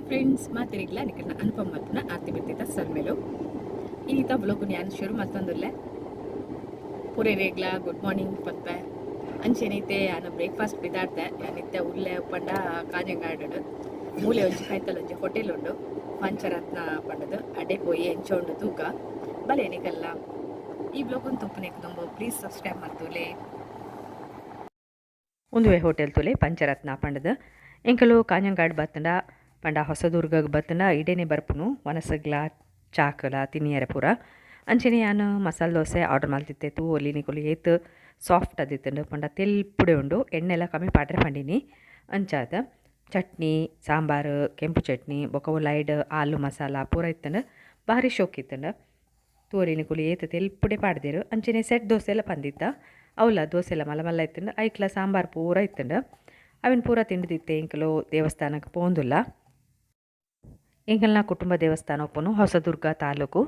Friends ಮಾತಿರಿಗ್ಲ ನಿಕಲ್ನ ಅನುಪಮ ಮಲ್ಪನ ಆರ್ತಿ ಬಿರ್ತಿತ್ತ ಸಲ್ಮೇಲು ಇನ್ನಿತ ಬ್ಲೋಗುನಿ ಯಾನ್ ಶುರು ಮಲ್ತೊಂದುಲ್ಲೆ ಪೂರೆ ರೇಗ್ಲ good morning ಪನ್ಪೆ ಅಂಚೆನೈತೆ ಯಾನು ಬ್ರೇಕ್ಫಾಸ್ಟ್ ಬಿದಾಡ್ದೆ ಯಾನಿತ್ತೆ ಉಲ್ಲೆ ಉಪ್ಪಂಡ ಕಾಜಂಗಾಡು ಮೂಲೆ ಒಂಜಿ ಕೈತಲ್ ಹೋಟೆಲ್ ಉಂಡು ಪಂಚರತ್ನ ಪಂಡದು ಅಡೆ ಪೋಯಿ ಎಂಚೋಂಡು ತೂಕ ಬಲೆ ನಿಕಲ್ಲ ಈ ಬ್ಲೋಗುನ್ ತುಪ್ಪನೆಕ್ ತುಂಬ ಪ್ಲೀಸ್ ಸಬ್ಸ್ಕ್ರೈಬ್ ಮಾಡ್ತೂಲೆ ಉಂದುವೆ ಹೋಟೆಲ್ ತುಲೆ ಪಂಚರತ್ನ ಪಂಡದು ಎಂಕಲು ಕಾಂಜಂಗಾಡ್ ಬತ್ತಂಡ ಪಂಡ ಹೊಸದುರ್ಗಗ್ ಬತ್ತಂಡ ಇಡೇನೆ ಬರ್ಪುನು ವನಸಗ್ಲ ಚಾಕಲ ತಿನ್ನಿಯರೆ ಪೂರ ಅಂಚೆನೆ ಯಾನು ಮಸಾಲೆ ದೋಸೆ ಆರ್ಡರ್ ಮಲ್ತಿತ್ತೆ ತೂ ಒಲಿ ನಿಕುಲು ಏತ್ ಸಾಫ್ಟ್ ಅದಿತ್ತಂಡು ಪಂಡ ತೆಲ್ಪುಡೆ ಉಂಡು ಎಣ್ಣೆಲ್ಲ ಕಮ್ಮಿ ಪಾಡ್ರೆ ಪಂಡಿನಿ ಅಂಚಾದ ಚಟ್ನಿ ಸಾಂಬಾರು ಕೆಂಪು ಚಟ್ನಿ ಬೊಕ ಉಲೈಡ್ ಆಲು ಮಸಾಲ ಪೂರ ಇತ್ತಂಡು ಭಾರಿ ಶೋಕ್ ಇತ್ತಂಡು ತೂವಲಿ ನಿಕುಲು ಏತ್ ತೆಲ್ಪುಡೆ ಪಾಡ್ದೇರು ಅಂಚೆನೆ ಸೆಟ್ ದೋಸೆ ಎಲ್ಲ ಪಂದಿತ್ತ ಅವಲ್ಲ ದೋಸೆ ಎಲ್ಲ ಮಲ್ಲ ಮಲ್ಲ ಇತ್ತಂಡು ಐಕ್ಲ ಸಾಂಬಾರು ಪೂರ ಇತ್ತಂಡು ಅವಿನ ಪೂರ ತಿಂಡಿದಿತ್ತೆ ಎಂಕಲು ದೇವಸ್ಥಾನಕ್ಕೆ ಪೋಂದುಲ್ಲ ಎಂಕಲ್ನ ಕುಟುಂಬ ದೇವಸ್ಥಾನ ಒಪ್ಪುನು ಹೊಸದುರ್ಗ ತಾಲೂಕು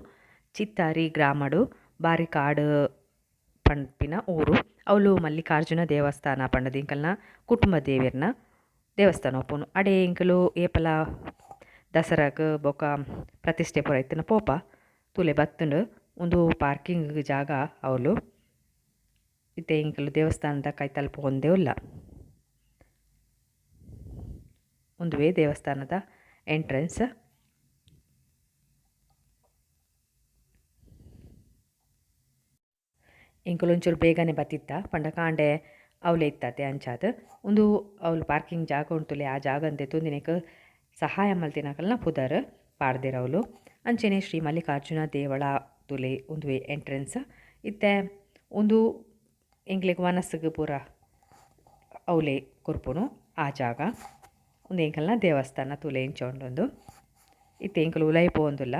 ಚಿತ್ತಾರಿ ಗ್ರಾಮಡು ಬಾರಿ ಕಾಡು ಪಂಪಿನ ಊರು ಅವಳು ಮಲ್ಲಿಕಾರ್ಜುನ ದೇವಸ್ಥಾನ ಪಂಡದು ಎಂಕಲ್ನ ಕುಟುಂಬ ದೇವಿಯರ್ನ ದೇವಸ್ಥಾನ ಒಪ್ಪುನು ಅಡೆ ಎಂಕಲು ಏಪಲ ದಸರಾಗ ಬೊಕ ಪ್ರತಿಷ್ಠೆ ಪೂರ ಇತ್ತಿನ ಪೋಪ ತುಲೆ ಬತ್ತುಂಡು ಒಂದು ಪಾರ್ಕಿಂಗ್ ಜಾಗ ಅವಳು ಇತ್ತೆ ಎಂಕಲು ದೇವಸ್ಥಾನದ ಕೈತಲ್ ಪೋಂದೇ ಉಲ್ಲ ಒಂದುವೇ ದೇವಸ್ಥಾನದ ಎಂಟ್ರೆನ್ಸ್ ಎಂಕುಲು ಒಂಚೂರು ಬೇಗನೆ ಬತ್ತಿತ್ತ ಪಂಡ ಕಾಂಡೆ ಅವಲೆ ಇತ್ತತೆ ಅಂಚಾದ ಒಂದು ಅವಳು ಪಾರ್ಕಿಂಗ್ ಜಾಗ ಉಂಟುಲೆ ಆ ಜಾಗ ಅಂತೆ ತುಂದಿನಕ್ಕೆ ಸಹಾಯ ಮಲ್ತಿನಕಲ್ನ ಪುದರ್ ಪಾಡ್ದಿರವಳು ಅಂಚೆನೆ ಶ್ರೀ ಮಲ್ಲಿಕಾರ್ಜುನ ದೇವಳ ತುಲೆ ಒಂದುವೆ ಎಂಟ್ರೆನ್ಸ್ ಇತ್ತೆ ಒಂದು ಎಂಕ್ಲೆಗ್ ಮನಸ್ಸಿಗೆ ಪೂರ ಅವಲೆ ಕೊರ್ಪುನು ಆ ಜಾಗ ಒಂದು ಎಂಕಲ್ನ ದೇವಸ್ಥಾನ ತುಲೆ ಇಂಚೊಂಡೊಂದು ಇತ್ತೆ ಎಂಕಲು ಉಲೈ ಪೋಂದುಲ್ಲ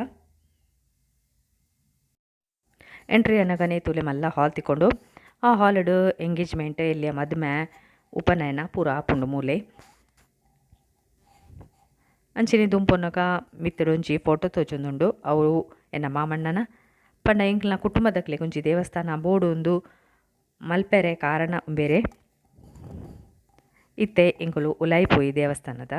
ಎಂಟ್ರಿ ಅನ್ನಗನೆ ತುಲೆ ಮಲ್ಲ ಹಾಲ್ ತಿಕ್ಕೊಂಡು ಆ ಹಾಲ್ಡ್ ಎಂಗೇಜ್ಮೆಂಟ್ ಇಲ್ಲಿಯ ಮದುವೆ ಉಪನಯನ ಪೂರ ಆಪುಂಡು ಮೂಲೆ ಅಂಚಿನಿ ದುಂಪೊನ್ನಗ ಮಿತ್ತಡೊಂಜಿ ಫೋಟೋ ತೋಜೊಂದುಂಡು ಅವು ಎನ್ನ ಮಾಮಣ್ಣನ ಪಂಡ ಎಂಕ್ಲನ ಕುಟುಂಬದಕ್ಲೆ ಒಂಜಿ ದೇವಸ್ಥಾನ ಬೋರ್ಡು ಒಂದು ಮಲ್ಪೆರೆ ಕಾರಣ ಬೇರೆ ಇತ್ತೆ ಎಂಕುಲು ಉಲೈ ಪೋಯಿ ದೇವಸ್ಥಾನದ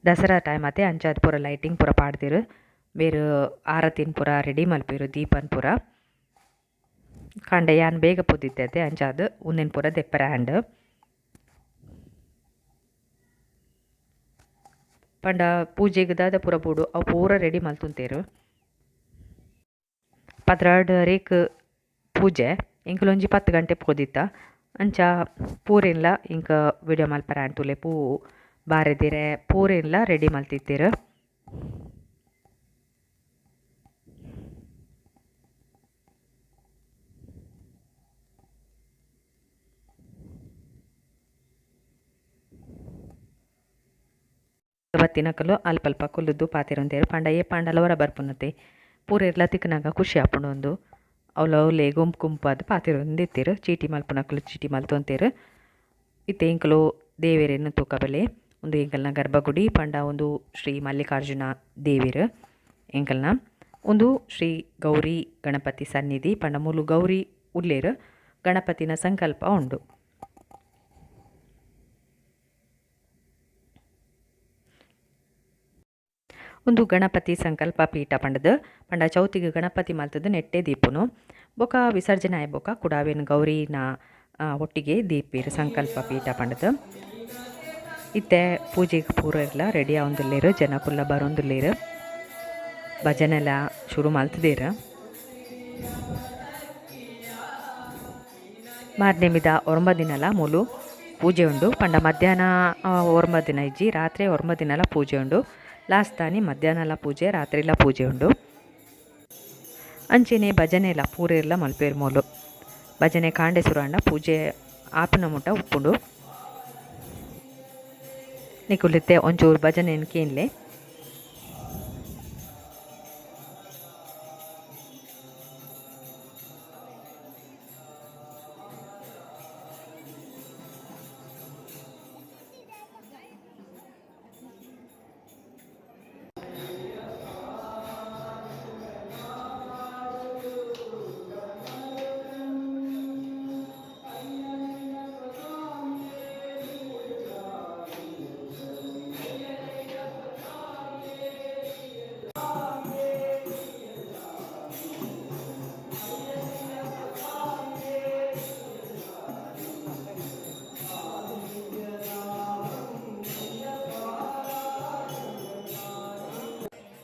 ದಸರಾ ಟೈಮ್ ಅತ್ತೆ ಅಂಚಾದ ಪೂರ ಲೈಟಿಂಗ್ ಪೂರ ಪಾಡ್ದಿರು ಬೇರು ಆರತಿನ ಪೂರ ರೆಡಿ ಮಲ್ಪಿರು ದೀಪನ್ ಪೂರ ಕಾಂಡೆ ಯಾನ್ ಬೇಗ ಪುದಿತ್ತೆ ಅಂಚಾದ ಉಂದಿನ ಪೂರ ದೆಪ್ಪರ ಹ್ಯಾಂಡ್ ಪಂಡ ಪೂಜೆಗೆ ದಾದ ಪೂರ ಬೋಡು ಅವು ಪೂರ ರೆಡಿ ಮಲ್ತುಂತೇರು ಪದ್ರಾಡ್ ರೇಕ್ ಪೂಜೆ ಎಂಕುಲೊಂಜಿ 10 ಗಂಟೆ ಪೋದಿತ್ತ ಅಂಚ ಪೂರೆನ್ಲ ಇಂಕ ವಿಡಿಯೋ ಮಲ್ಪರ ಹ್ಯಾಂಡ್ ತುಲೆ ಪೂ ಬಾರೆದಿರೆ ಪೂರೆನ್ಲ ರೆಡಿ ಮಲ್ತಿತ್ತೇರು ಬತ್ತಿನಕಲು ಅಲ್ಪ ಕುಲ್ಲುದ್ದು ಪಾತಿರೊಂದೇರು ಪಂಡ ಏ ಪಾಂಡಲವರ ಬರ್ಪುನತೆ ಪೂರೆರ್ಲ ತಿಕ್ಕನಾಗ ಖುಷಿ ಆಪುಂಡು ಒಂದು ಅವಲೇ ಗುಂಪು ಪಾತಿರೊಂದಿತ್ತೀರು ಚೀಟಿ ಮಲ್ಪುನಕಲು ಚೀಟಿ ಮಲ್ತೊಂತೇರು ಇತ್ತೆ ಎಂಕಲು ದೇವೇರೇನು ತೂಕಬಲೆ ಒಂದು ಎಂಕಲ್ನ ಗರ್ಭಗುಡಿ ಪಂಡ ಒಂದು ಶ್ರೀ ಮಲ್ಲಿಕಾರ್ಜುನ ದೇವಿರು ಎಂಕಲ್ನ ಒಂದು ಶ್ರೀ ಗೌರಿ ಗಣಪತಿ ಸನ್ನಿಧಿ ಪಂಡ ಮೂಲು ಗೌರಿ ಉಲ್ಲೇರು ಗಣಪತಿನ ಸಂಕಲ್ಪ ಉಂಡು ಒಂದು ಗಣಪತಿ ಸಂಕಲ್ಪ ಪೀಠ ಪಂಡದು ಪಂಡ ಚೌತಿಗೆ ಗಣಪತಿ ಮಲ್ತದು ನೆಟ್ಟೆ ದೀಪುನು ಬೊಕ ವಿಸರ್ಜನೆ ಆಯ್ ಬೊಕ ಕುಡಾವೇನು ಗೌರಿನ ಒಟ್ಟಿಗೆ ದೀಪಿರು ಸಂಕಲ್ಪ ಪೀಠ ಪಂಡದು ಇತ್ತೆ ಪೂಜೆಗೆ ಪೂರ ಎಲ್ಲ ರೆಡಿ ಆವೊಂದುಲ್ಲೇರು ಜನ ಕುಲ್ಲ ಬರೊಂದುಲ್ಲೇರು ಭಜನೆಲ್ಲ ಶುರು ಮಲ್ತದೇರು ಮಾರನೇ ಮಿದ 9 ದಿನಲ ಮೂಲು ಪೂಜೆ ಉಂಡು ಪಂಡ ಮಧ್ಯಾಹ್ನ 9 ದಿನ ಇಜ್ಜಿ ರಾತ್ರಿ 9 ದಿನಲ ಪೂಜೆ ಉಂಡು ಲಾಸ್ಟ್ ತಾನಿ ಮಧ್ಯಾಹ್ನಲ ಪೂಜೆ ರಾತ್ರಿಲ ಪೂಜೆ ಉಂಡು ಅಂಚೆನೆ ಭಜನೆ ಎಲ್ಲ ಪೂರೆರ್ಲ ಮಲ್ಪೇರು ಮೂಲು ಭಜನೆ ಕಾಂಡೆ ಸುರಾಂಡ ಪೂಜೆ ಆಪನ ಮುಟ ಉಪ್ಪುಂಡು ನಿಕುಲಿತ್ತೆ ಒಂಚೂರು ಭಜನೆ ಕೇನ್ಲೆ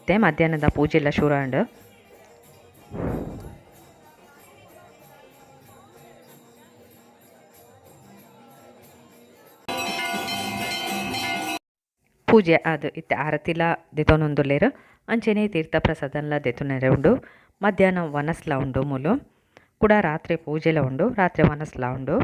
ಇತ್ತೆ ಮಧ್ಯಾಹ್ನದ ಪೂಜೆ ಎಲ್ಲ ಶುರು ಅಂಡು ಪೂಜೆ ಅದು ಇತ್ತೆ ಆರತಿಲ ದೆತೊನೊಂದುಲ್ಲೆರ್ ಅಂಚೆನೆ ತೀರ್ಥ ಪ್ರಸಾದನ್ಲ ದೆತೊನೆರೆ ಉಂಡು. ಮಧ್ಯಾಹ್ನ ವನಸ್ಲ ಉಂಡು ಮೂಲು ಕೂಡ ರಾತ್ರಿ ಪೂಜೆಲ ಉಂಡು. ರಾತ್ರಿ ವನಸ್ಲ ಉಂಡು.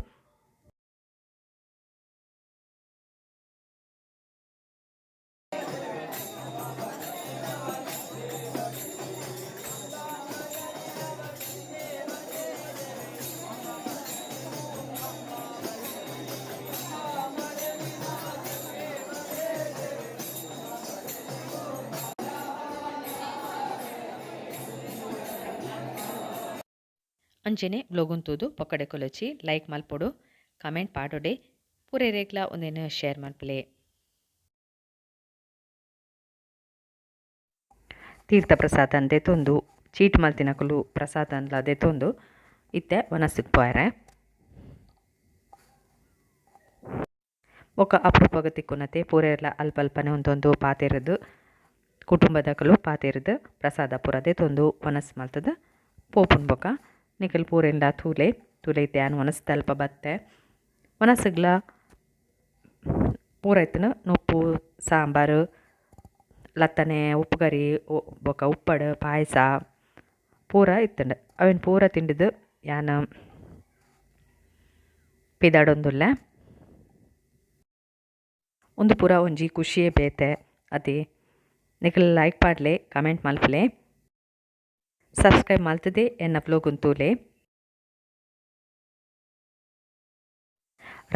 ಅಂಚೆನೆ ವ್ಲೋಗುನ್ ತೂದು ಪೊಕ್ಕಡೆ ಕೊಲೊಚ್ಚಿ ಲೈಕ್ ಮಲ್ಪೊಡು ಕಮೆಂಟ್ ಪಾಡೊಡೆ ಪೂರೆ ರೇಕ್ಲ ಒಂದೇನು ಶೇರ್ ಮಲ್ಪಲೆ. ತೀರ್ಥ ಪ್ರಸಾದನ್ ದೆತೊಂದು ಚೀಟ್ ಮಲ್ತಿನಕುಲು ಪ್ರಸಾದನ್ಲ ದೆತೊಂದು ಇತ್ತೆ ವನಸ್ಸಿಗೆ ಪೋಯರೆ ಬೊಕ ಅಪರೂಪಗ ತಿಕ್ಕುನತೆ ಪೂರೆರ್ಲ ಅಲ್ಪ ಅಲ್ಪನೆ ಒಂದೊಂದು ಪಾತೆರದು ಕುಟುಂಬದಕುಲು ಪಾತೆರ್ದು ಪ್ರಸಾದ ಪೂರ ದೆತೊಂದು ವನಸ್ ಮಲ್ತದ ಪೋಪುನ್ ಬೊಕ ನಿಕಲ್ ಪೂರೆಂಡ ತೂಲೆ ಇತ್ತೆ ಆನ್ ವನಸ್ದ ಅಲ್ಪ ಬತ್ತೆ ವನಸ್ಗ್ಲ ಪೂರ ಇತ್ತನ ನೊಪ್ಪು ಸಾಂಬಾರು ಲತ್ತನೆ ಉಪ್ಪುಗರಿ ಬೊಕ ಉಪ್ಪಡು ಪಾಯಸ ಪೂರ ಇತ್ತಂಡು ಅವೆನ್ ಪೂರ ತಿಂಡಿದು ಯಾನ್ ಪಿದಾಡೊಂದುಲ್ಲೆ ಒಂದು ಪೂರ ಒಂಜಿ ಖುಷಿಯೇ ಬೇತೆ ಅದೇ ನಿಕಲ್ ಲೈಕ್ ಪಾಡ್ಲೆ ಕಮೆಂಟ್ ಮಲ್ಪಲೆ ಸಬ್ಸ್ಕ್ರೈಬ್ ಮಲ್ತದೆ ಎನ್ನ ವ್ಲೋಗುನ್ ತೂಲೆ.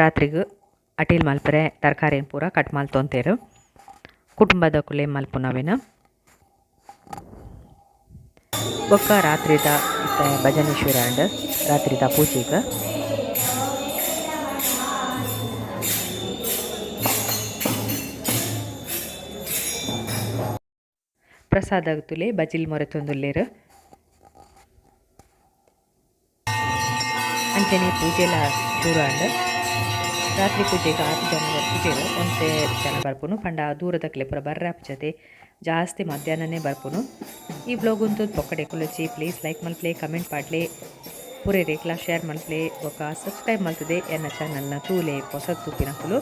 ರಾತ್ರಿಗು ಅಟೀಲ್ ಮಲ್ಪರೆ ತರಕಾರಿನ ಪೂರ ಕಟ್ ಮಲ್ತೊಂತೇರು ಕುಟುಂಬದ ಕುಲೆ ಮಲ್ಪುನವೆನ ಬೊಕ್ಕ ರಾತ್ರಿದ ಇತ್ತೆ ಭಜನೇಶ್ವರ ಅಂಡ್ ರಾತ್ರಿದ ಪೂಜೆಗೆ ಪ್ರಸಾದ ತುಲೆ ಬಜಿಲ್ ಮೊರೆತೊಂದುಲ್ಲೆರ್ ಅಂಚನೆ ಪೂಜೆಲ ಶುರು ಅಂಡ್ ರಾತ್ರಿ ಪೂಜೆಗೆ 6 ಜನ ಪೂಜೆರು ಒಂತೆ ಜನ ಬರ್ಪುನು ಪಂಡ ದೂರದಕ್ಲೆ ಪೂರ ಬರ್ರಾಪ್ ಜೊತೆ ಜಾಸ್ತಿ ಮಧ್ಯಾಹ್ನನೇ ಬರ್ಪುನು. ಈ ವ್ಲಾಗುಂತು ಪೊಕ್ಕಡೆ ಕುಲಚಿ ಪ್ಲೀಸ್ ಲೈಕ್ ಮಲ್ಪ್ಲೆ ಕಮೆಂಟ್ ಪಾಡ್ಲೆ ಪೂರೆ ರೇಕ್ಲ ಶೇರ್ ಮಲ್ಪ್ಲೆ ಬೊಕ ಸಬ್ಸ್ಕ್ರೈಬ್ ಮಲ್ತದೆ ಎನ್ನ ಚಾನಲ್ನ ತೂಲೆ ಹೊಸ ತೂಪಿನಕುಲು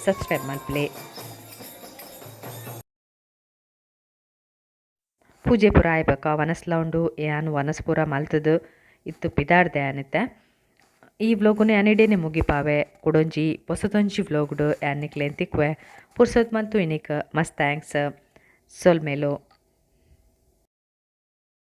ಸಬ್ಸ್ಕ್ರೈಬ್ ಮಲ್ಪ್ಲೆ. ಪೂಜೆ ಪೂರ ಆಯ್ಬೇಕ ವನಸ್ಲ ಉಂಡು ಯಾನ್ ವನಸ್ ಪೂರ ಮಲ್ತದು ಇತ್ತು ಪಿದಾಡ್ದೆ ಆನಿತ್ತೆ. ಈ ವ್ಲೋಗುನು ಯಾನಿಡೇನೆ ಮುಗಿಪಾವೆ ಕುಡೊಂಜಿ ಹೊಸದೊಂಜಿ ವ್ಲೋಗುಡು ಯಾನಿಕ್ಲೆನ್ ತಿಕ್ವೆ ಪುರ್ಸೊತ್ ಮಲ್ತು ಇನಿಕ್ ಮಸ್ತ್ ಥ್ಯಾಂಕ್ಸ್ ಸೊಲ್ಮೇಲು.